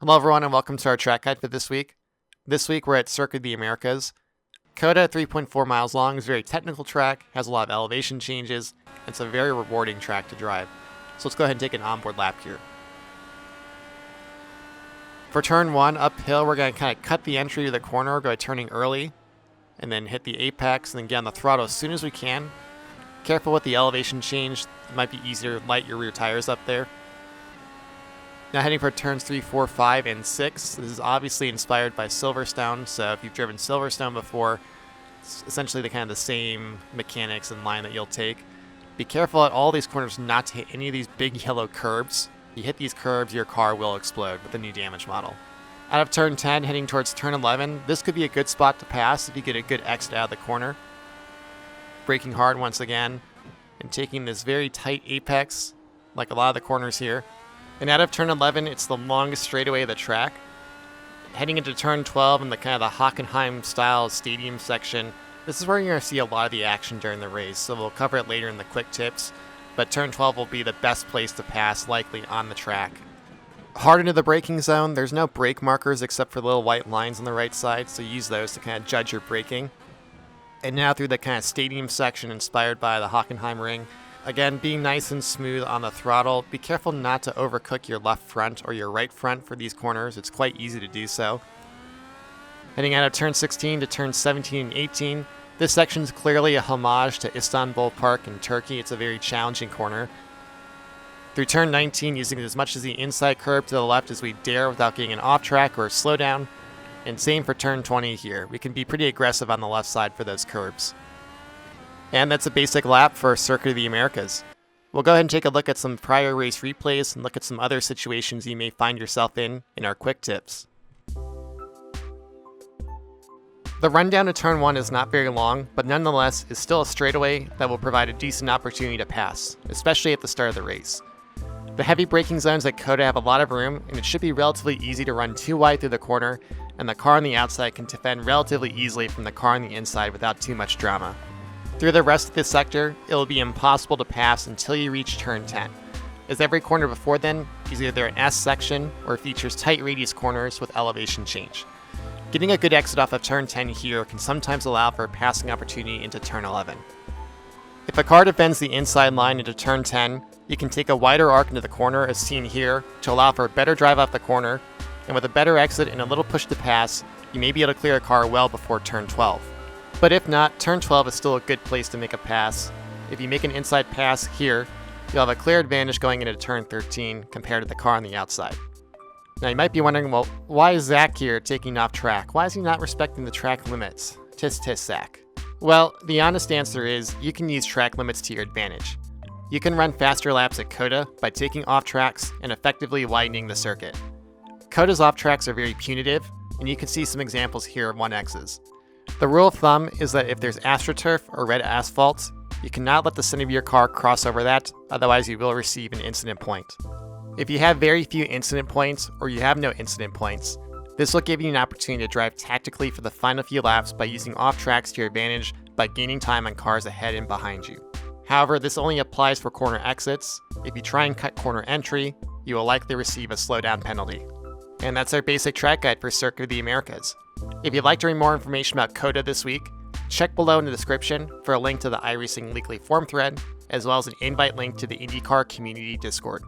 Hello everyone and welcome to our track guide for this week. This week we're at Circuit of the Americas. COTA, 3.4 miles long, is a very technical track, has a lot of elevation changes, and it's a very rewarding track to drive. So let's go ahead and take an onboard lap here. For turn 1, uphill, we're going to kind of cut the entry to the corner, go turning early, and then hit the apex, and then get on the throttle as soon as we can. Careful with the elevation change, it might be easier to light your rear tires up there. Now heading for turns 3, 4, 5, and 6. This is obviously inspired by Silverstone, so if you've driven Silverstone before, it's essentially the same mechanics and line that you'll take. Be careful at all these corners not to hit any of these big yellow curbs. If you hit these curbs, your car will explode with the new damage model. Out of turn 10, heading towards turn 11, this could be a good spot to pass if you get a good exit out of the corner. Braking hard once again, and taking this very tight apex, like a lot of the corners here. And out of turn 11, it's the longest straightaway of the track. Heading into turn 12 in the kind of the Hockenheim style stadium section, this is where you're going to see a lot of the action during the race, so we'll cover it later in the quick tips, but turn 12 will be the best place to pass likely on the track. Hard into the braking zone, there's no brake markers except for little white lines on the right side, so use those to kind of judge your braking. And now through the kind of stadium section inspired by the Hockenheim ring. Again, being nice and smooth on the throttle. Be careful not to overcook your left front or your right front for these corners. It's quite easy to do so. Heading out of turn 16 to turn 17 and 18. This section is clearly a homage to Istanbul Park in Turkey. It's a very challenging corner. Through turn 19, using as much as the inside curb to the left as we dare without getting an off track or a slowdown. And same for turn 20 here. We can be pretty aggressive on the left side for those curbs. And that's a basic lap for Circuit of the Americas. We'll go ahead and take a look at some prior race replays and look at some other situations you may find yourself in our quick tips. The rundown to turn 1 is not very long, but nonetheless is still a straightaway that will provide a decent opportunity to pass, especially at the start of the race. The heavy braking zones at COTA have a lot of room, and it should be relatively easy to run too wide through the corner, and the car on the outside can defend relatively easily from the car on the inside without too much drama. Through the rest of this sector, it will be impossible to pass until you reach turn 10, as every corner before then is either an S section or features tight radius corners with elevation change. Getting a good exit off of turn 10 here can sometimes allow for a passing opportunity into turn 11. If a car defends the inside line into turn 10, you can take a wider arc into the corner as seen here to allow for a better drive off the corner, and with a better exit and a little push to pass, you may be able to clear a car well before turn 12. But if not, turn 12 is still a good place to make a pass. If you make an inside pass here, you'll have a clear advantage going into turn 13 compared to the car on the outside. Now you might be wondering, well, why is Zach here taking off track? Why is he not respecting the track limits? Tis Zach. Well, the honest answer is you can use track limits to your advantage. You can run faster laps at COTA by taking off tracks and effectively widening the circuit. COTA's off tracks are very punitive, and you can see some examples here of 1X's. The rule of thumb is that if there's Astroturf or red asphalt, you cannot let the center of your car cross over that, otherwise you will receive an incident point. If you have very few incident points or you have no incident points, this will give you an opportunity to drive tactically for the final few laps by using off tracks to your advantage by gaining time on cars ahead and behind you. However, this only applies for corner exits. If you try and cut corner entry, you will likely receive a slowdown penalty. And that's our basic track guide for Circuit of the Americas. If you'd like to read more information about COTA this week, check below in the description for a link to the iRacing Weekly forum thread, as well as an invite link to the IndyCar community Discord.